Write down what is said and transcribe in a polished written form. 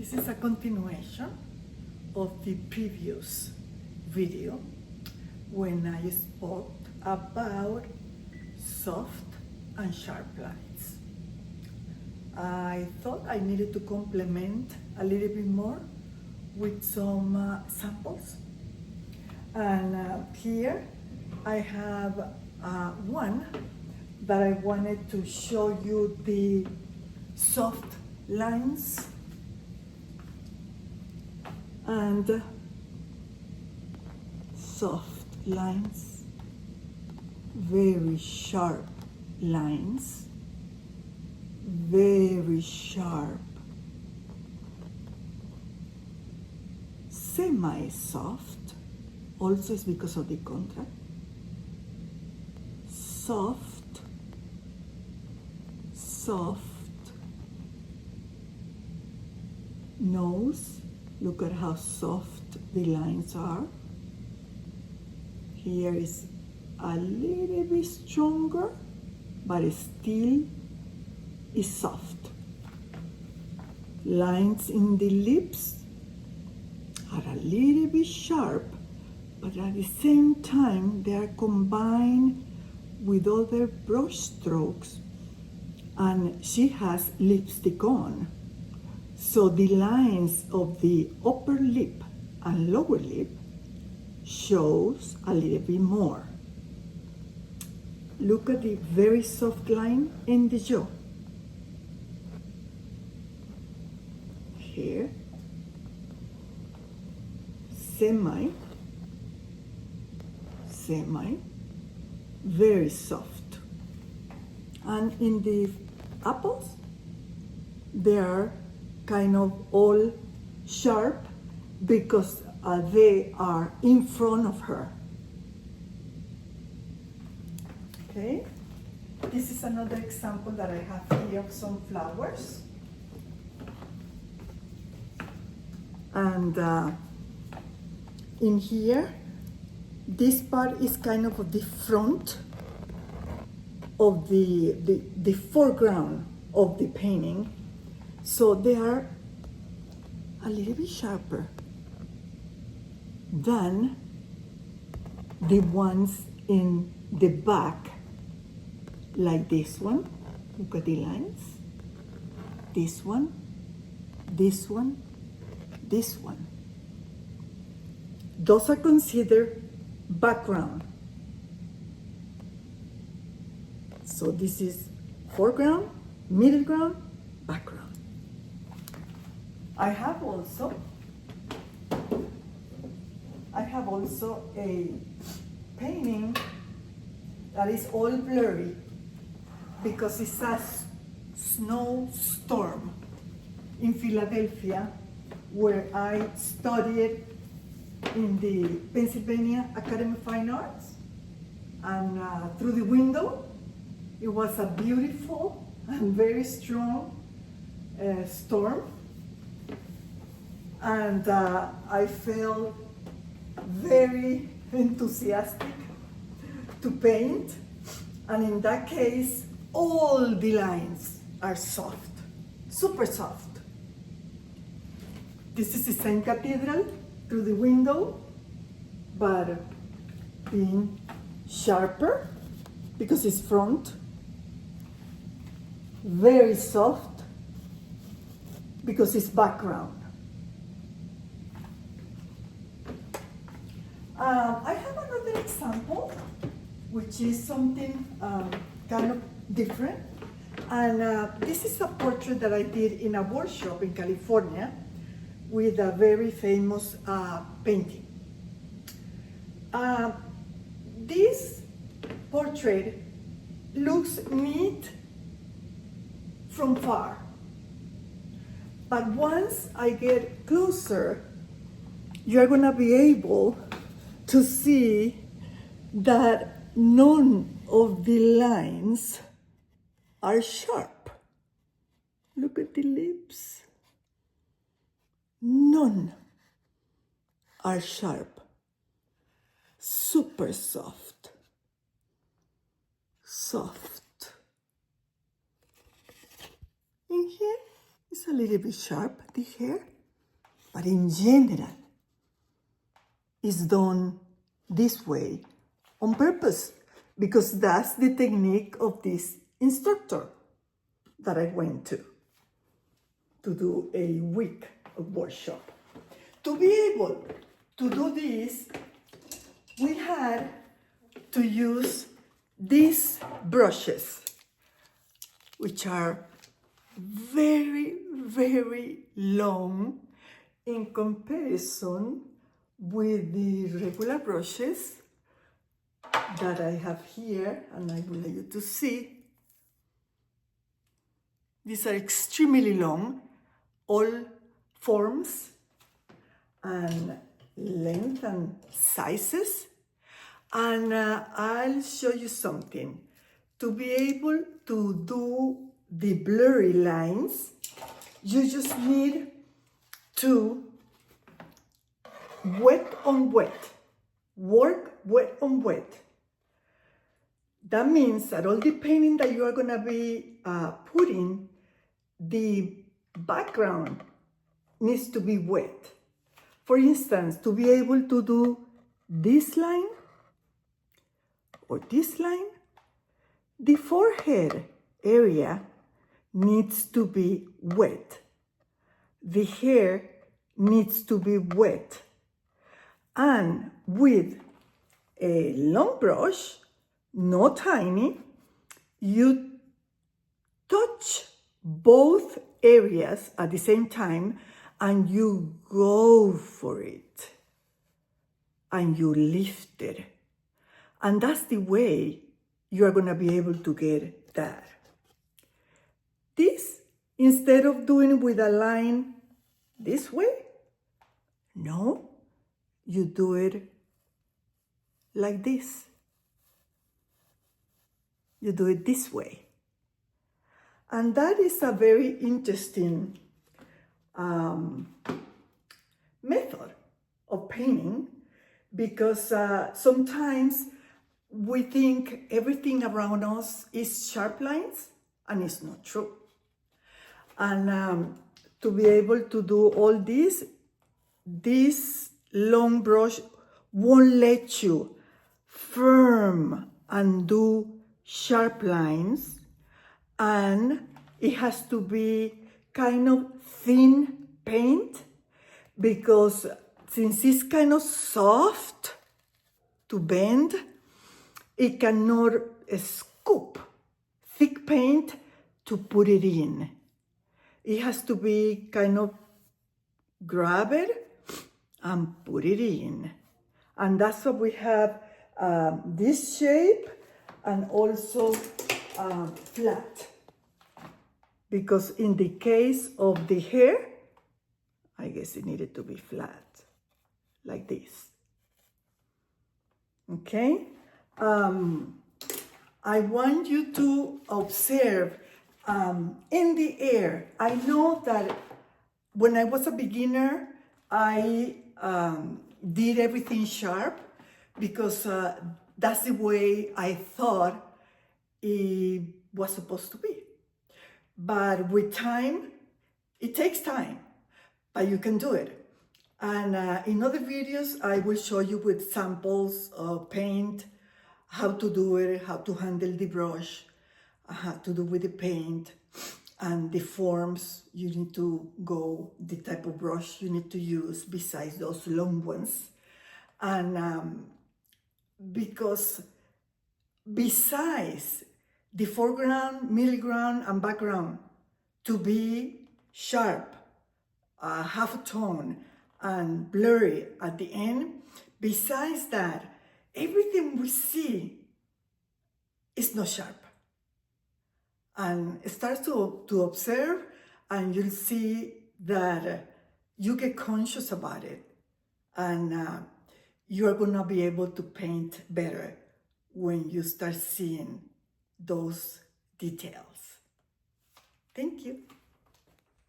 This is a continuation of the previous video when I spoke about soft and sharp lines. I thought I needed to complement a little bit more with some samples. And here I have one that I wanted to show you the soft lines and soft lines, very sharp lines, very sharp, semi-soft, also is because of the contrast, soft, soft, nose, look at how soft the lines are. Here is a little bit stronger, but it still is soft. Lines in the lips are a little bit sharp, but at the same time they are combined with other brush strokes, and she has lipstick on. So the lines of the upper lip and lower lip shows a little bit more. Look at the very soft line in the jaw. Here, semi, very soft. And in the apples, they are kind of all sharp because they are in front of her. Okay, this is another example that I have here of some flowers. And in here, this part is kind of the front of the foreground of the painting. So they are a little bit sharper than the ones in the back, like this one. Look at the lines. This one, this one, this one. Those are considered background. So this is foreground, middle ground, background. I have also a painting that is all blurry because it's a snowstorm in Philadelphia, where I studied in the Pennsylvania Academy of Fine Arts, and through the window it was a beautiful and very strong storm. And I felt very enthusiastic to paint. And in that case, all the lines are soft, super soft. This is the same cathedral through the window, but being sharper because it's front, very soft because it's background. I have another example, which is something kind of different. And this is a portrait that I did in a workshop in California with a very famous painting. This portrait looks neat from far, but once I get closer, you're gonna be able to see that none of the lines are sharp. Look at the lips. None are sharp. Super soft. Soft. In here, it's a little bit sharp, the hair. But in general, it's done this way on purpose, because that's the technique of this instructor that I went to do a week of workshop. To be able to do this, we had to use these brushes, which are very, very long in comparison with the regular brushes that I have here, and I would like you to see. These are extremely long, all forms and length and sizes. And I'll show you something. To be able to do the blurry lines, you just need to wet on wet, work wet on wet. That means that all the painting that you are going to be putting, the background needs to be wet. For instance, to be able to do this line or this line, the forehead area needs to be wet. The hair needs to be wet. And with a long brush, not tiny, you touch both areas at the same time and you go for it and you lift it. And that's the way you are going to be able to get that. This, instead of doing it with a line this way, no, you do it like this. You do it this way. And that is a very interesting method of painting, because sometimes we think everything around us is sharp lines, and it's not true. And to be able to do all this long brush won't let you firm and do sharp lines, and it has to be kind of thin paint, because since it's kind of soft to bend, it cannot scoop thick paint to put it in. It has to be kind of grab it and put it in. And that's what we have, this shape, and also flat. Because in the case of the hair, I guess it needed to be flat, like this. Okay? I want you to observe in the air. I know that when I was a beginner, I did everything sharp, because that's the way I thought it was supposed to be. But with time, it takes time, but you can do it. And in other videos, I will show you with samples of paint, how to do it, how to handle the brush, how to do with the paint, and the forms you need to go, the type of brush you need to use besides those long ones. And because besides the foreground, middle ground, and background to be sharp, half a tone, and blurry at the end, besides that, everything we see is not sharp. And start to observe, and you'll see that you get conscious about it, and you are gonna be able to paint better when you start seeing those details. Thank you.